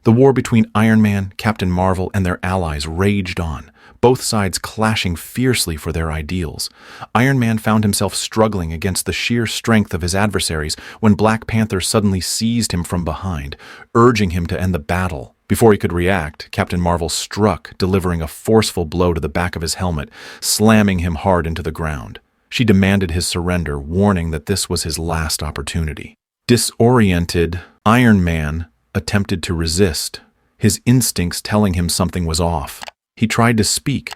The war between Iron Man, Captain Marvel, and their allies raged on, both sides clashing fiercely for their ideals. Iron Man found himself struggling against the sheer strength of his adversaries when Black Panther suddenly seized him from behind, urging him to end the battle. Before he could react, Captain Marvel struck, delivering a forceful blow to the back of his helmet, slamming him hard into the ground. She demanded his surrender, warning that this was his last opportunity. Disoriented, Iron Man attempted to resist, his instincts telling him something was off. He tried to speak,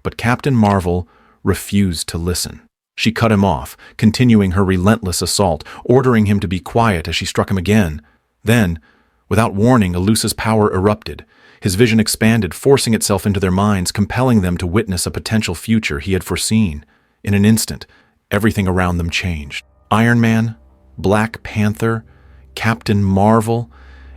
but Captain Marvel refused to listen. She cut him off, continuing her relentless assault, ordering him to be quiet as she struck him again. Then, without warning, Elusa's power erupted. His vision expanded, forcing itself into their minds, compelling them to witness a potential future he had foreseen. In an instant, everything around them changed. Iron Man, Black Panther, Captain Marvel,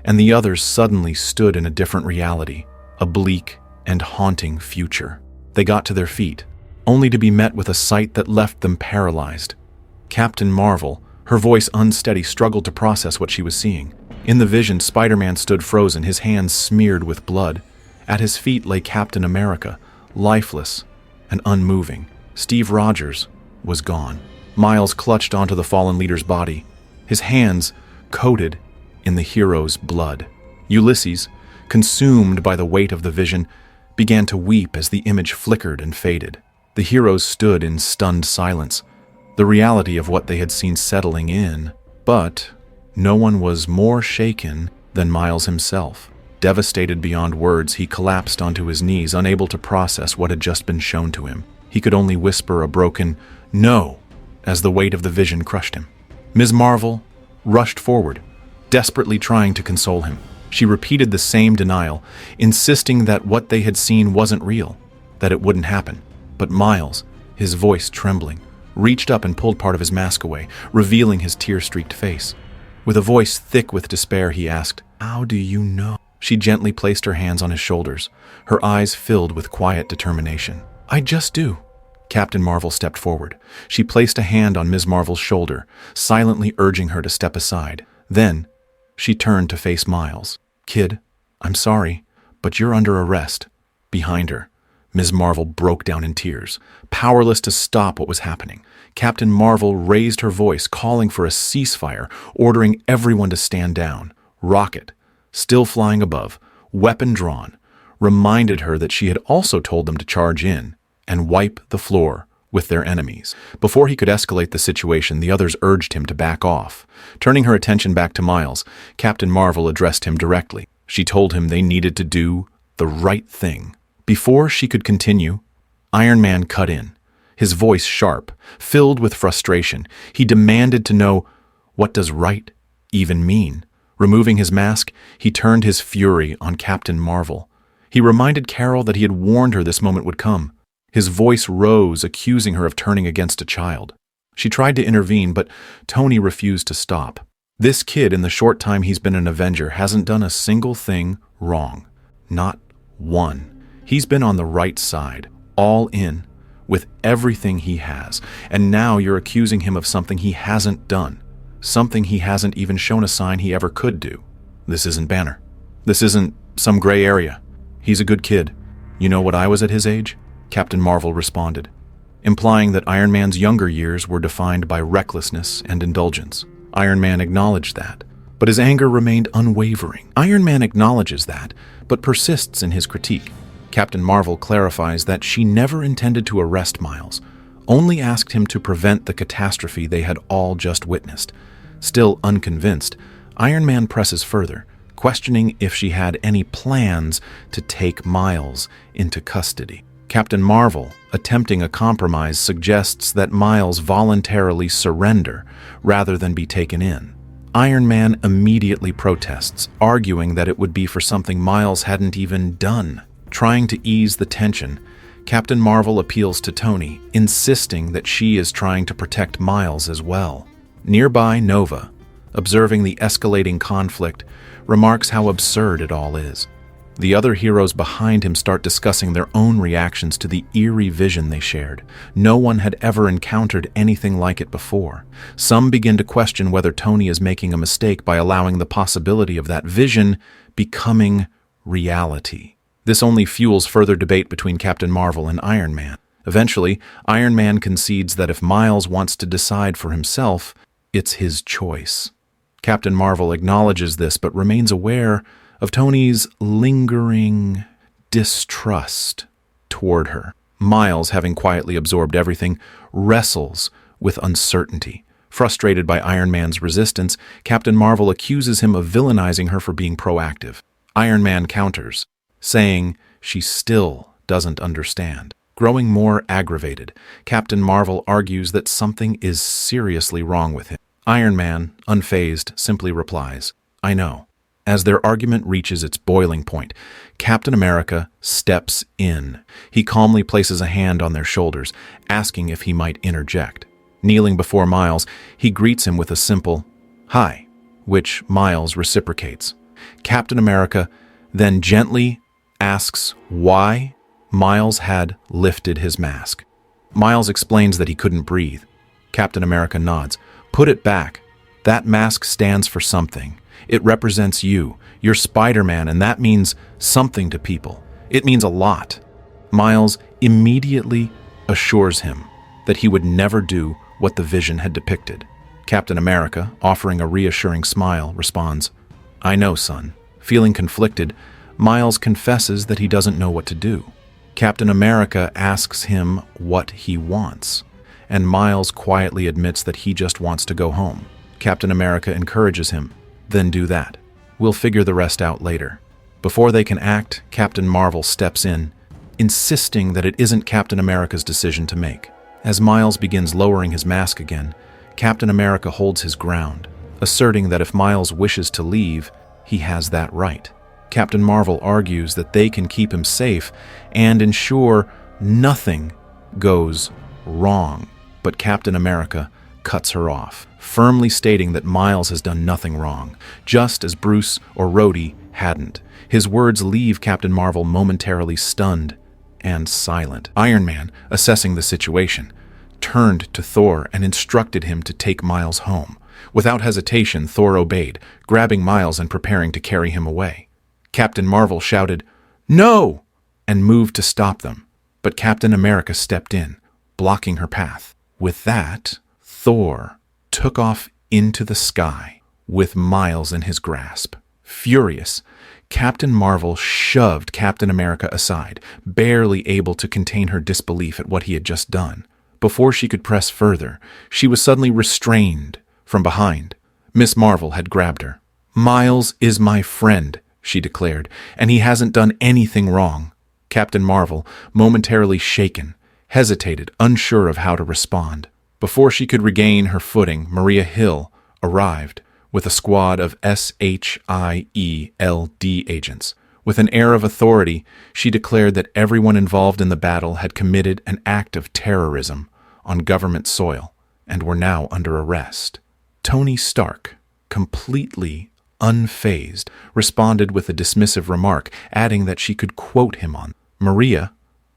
and the others suddenly stood in a different reality, a bleak and haunting future. They got to their feet, only to be met with a sight that left them paralyzed. Captain Marvel, her voice unsteady, struggled to process what she was seeing. In the vision, Spider-Man stood frozen, his hands smeared with blood. At his feet lay Captain America, lifeless and unmoving. Steverogers was gone. Miles clutched onto the fallen leader's body, his hands coated in the hero's blood. Ulysses, consumed by the weight of the vision, began to weep as the image flickered and faded. The heroes stood in stunned silence, the reality of what they had seen settling in. But no one was more shaken than Miles himself. Devastated beyond words, he collapsed onto his knees, unable to process what had just been shown to him. He could only whisper a broken "no" as the weight of the vision crushed him. Ms. Marvel rushed forward, desperately trying to console him. She repeated the same denial, insisting that what they had seen wasn't real, that it wouldn't happen. But Miles, his voice trembling, reached up and pulled part of his mask away, revealing his tear-streaked face. With a voice thick with despair, he asked, "How do you know?" She gently placed her hands on his shoulders, her eyes filled with quiet determination. "I just do." Captain Marvel stepped forward. She placed a hand on Ms. Marvel's shoulder, silently urging her to step aside. Then, she turned to face Miles. "Kid, I'm sorry, but you're under arrest." Behind her, Ms. Marvel broke down in tears, powerless to stop what was happening. Captain Marvel raised her voice, calling for a ceasefire, ordering everyone to stand down. Rocket, still flying above, weapon drawn, reminded her that she had also told them to charge in and wipe the floor with their enemies. Before he could escalate the situation, the others urged him to back off. Turning her attention back to Miles, Captain Marvel addressed him directly. She told him they needed to do the right thing. Before she could continue, Iron Man cut in, his voice sharp, filled with frustration. He demanded to know, what does right even mean? Removing his mask, he turned his fury on Captain Marvel. He reminded Carol that he had warned her this moment would come. His voice rose, accusing her of turning against a child. She tried to intervene, but Tony refused to stop. This kid, in the short time he's been an Avenger, hasn't done a single thing wrong. Not one. He's been on the right side, all in, with everything he has. And now you're accusing him of something he hasn't done. Something he hasn't even shown a sign he ever could do. This isn't Banner. This isn't some gray area. He's a good kid. You know what I was at his age? Captain Marvel responded, implying that Iron Man's younger years were defined by recklessness and indulgence. Iron Man acknowledged that, but his anger remained unwavering. Iron Man acknowledges that, but persists in his critique. Captain Marvel clarifies that she never intended to arrest Miles, only asked him to prevent the catastrophe they had all just witnessed. Still unconvinced, Iron Man presses further, questioning if she had any plans to take Miles into custody. Captain Marvel, attempting a compromise, suggests that Miles voluntarily surrender rather than be taken in. Iron Man immediately protests, arguing that it would be for something Miles hadn't even done. Trying to ease the tension, Captain Marvel appeals to Tony, insisting that she is trying to protect Miles as well. Nearby, Nova, observing the escalating conflict, remarks how absurd it all is. The other heroes behind him start discussing their own reactions to the eerie vision they shared. No one had ever encountered anything like it before. Some begin to question whether Tony is making a mistake by allowing the possibility of that vision becoming reality. This only fuels further debate between Captain Marvel and Iron Man. Eventually, Iron Man concedes that if Miles wants to decide for himself, it's his choice. Captain Marvel acknowledges this but remains aware of Tony's lingering distrust toward her. Miles, having quietly absorbed everything, wrestles with uncertainty. Frustrated by Iron Man's resistance, Captain Marvel accuses him of villainizing her for being proactive. Iron Man counters, saying she still doesn't understand. Growing more aggravated, Captain Marvel argues that something is seriously wrong with him. Iron Man, unfazed, simply replies, "I know." As their argument reaches its boiling point, Captain America steps in. He calmly places a hand on their shoulders, asking if he might interject. Kneeling before Miles, he greets him with a simple, "Hi," which Miles reciprocates. Captain America then gently asks why Miles had lifted his mask. Miles explains that he couldn't breathe. Captain America nods. "Put it back. That mask stands for something. It represents you. You're Spider-Man, and that means something to people. It means a lot." Miles immediately assures him that he would never do what the vision had depicted. Captain America, offering a reassuring smile, responds, "I know, son." Feeling conflicted, Miles confesses that he doesn't know what to do. Captain America asks him what he wants, and Miles quietly admits that he just wants to go home. Captain America encourages him, "Then do that. We'll figure the rest out later." Before they can act, Captain Marvel steps in, insisting that it isn't Captain America's decision to make. As Miles begins lowering his mask again, Captain America holds his ground, asserting that if Miles wishes to leave, he has that right. Captain Marvel argues that they can keep him safe and ensure nothing goes wrong, but Captain America cuts her off, firmly stating that Miles has done nothing wrong, just as Bruce or Rhodey hadn't. His words leave Captain Marvel momentarily stunned and silent. Iron Man, assessing the situation, turned to Thor and instructed him to take Miles home. Without hesitation, Thor obeyed, grabbing Miles and preparing to carry him away. Captain Marvel shouted, "No!" and moved to stop them, but Captain America stepped in, blocking her path. With that, Thor took off into the sky with Miles in his grasp. Furious, Captain Marvel shoved Captain America aside, barely able to contain her disbelief at what he had just done. Before she could press further, she was suddenly restrained from behind. Miss Marvel had grabbed her. "Miles is my friend," she declared, "and he hasn't done anything wrong." Captain Marvel, momentarily shaken, hesitated, unsure of how to respond. Before she could regain her footing, Maria Hill arrived with a squad of SHIELD agents. With an air of authority, she declared that everyone involved in the battle had committed an act of terrorism on government soil and were now under arrest. Tony Stark, completely unfazed, responded with a dismissive remark, adding that she could quote him on. Maria,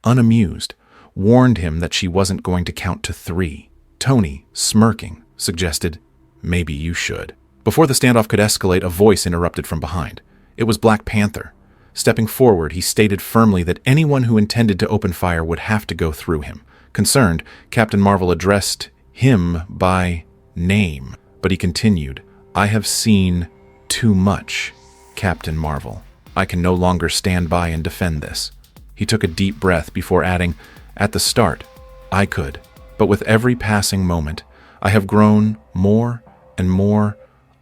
unamused, warned him that she wasn't going to count to 3. Tony, smirking, suggested, "Maybe you should." Before the standoff could escalate, a voice interrupted from behind. It was Black Panther. Stepping forward, he stated firmly that anyone who intended to open fire would have to go through him. Concerned, Captain Marvel addressed him by name, but he continued, "I have seen too much, Captain Marvel. I can no longer stand by and defend this." He took a deep breath before adding, "At the start, I could, but with every passing moment, I have grown more and more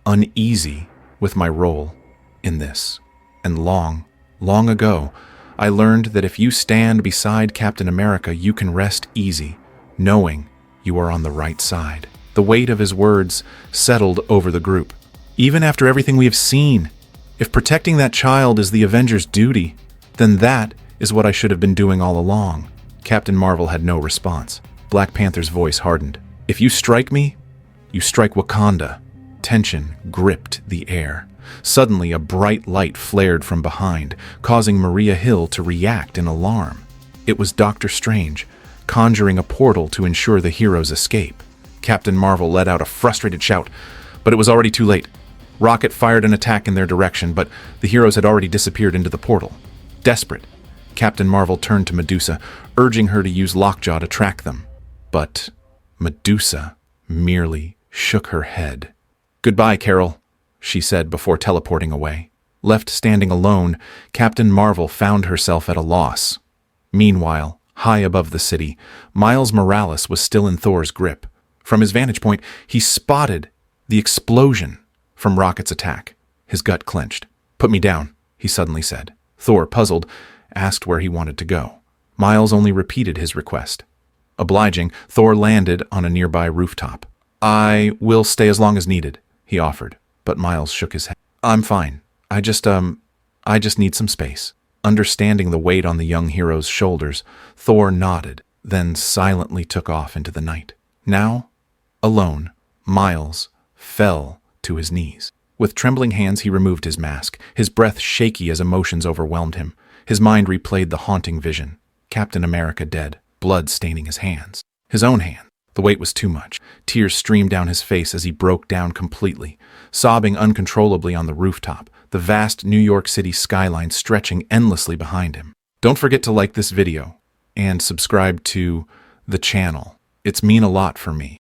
uneasy with my role in this. And long ago, I learned that if you stand beside Captain America, you can rest easy, knowing you are on the right side." The weight of his words settled over the group. Even after everything we have seen, if protecting that child is the Avengers' duty, then that is what I should have been doing all along. Captain Marvel had no response. Black Panther's voice hardened. "If you strike me, you strike Wakanda." Tension gripped the air. Suddenly, a bright light flared from behind, causing Maria Hill to react in alarm. It was Doctor Strange, conjuring a portal to ensure the hero's escape. Captain Marvel let out a frustrated shout, but it was already too late. Rocket fired an attack in their direction, but the heroes had already disappeared into the portal. Desperate, Captain Marvel turned to Medusa, urging her to use Lockjaw to track them. But Medusa merely shook her head. "Goodbye, Carol," she said before teleporting away. Left standing alone, Captain Marvel found herself at a loss. Meanwhile, high above the city, Miles Morales was still in Thor's grip. From his vantage point, he spotted the explosion from Rocket's attack. His gut clenched. "Put me down," he suddenly said. Thor, puzzled, asked where he wanted to go. Miles only repeated his request. Obliging, Thor landed on a nearby rooftop. "I will stay as long as needed," he offered, but Miles shook his head. "I'm fine. I just need some space." Understanding the weight on the young hero's shoulders, Thor nodded, then silently took off into the night. Now, alone, Miles fell to his knees. With trembling hands, he removed his mask, his breath shaky as emotions overwhelmed him. His mind replayed the haunting vision. Captain America dead, blood staining his hands. His own hand. The weight was too much. Tears streamed down his face as he broke down completely, sobbing uncontrollably on the rooftop, the vast New York City skyline stretching endlessly behind him. Don't forget to like this video and subscribe to the channel. It's mean a lot for me.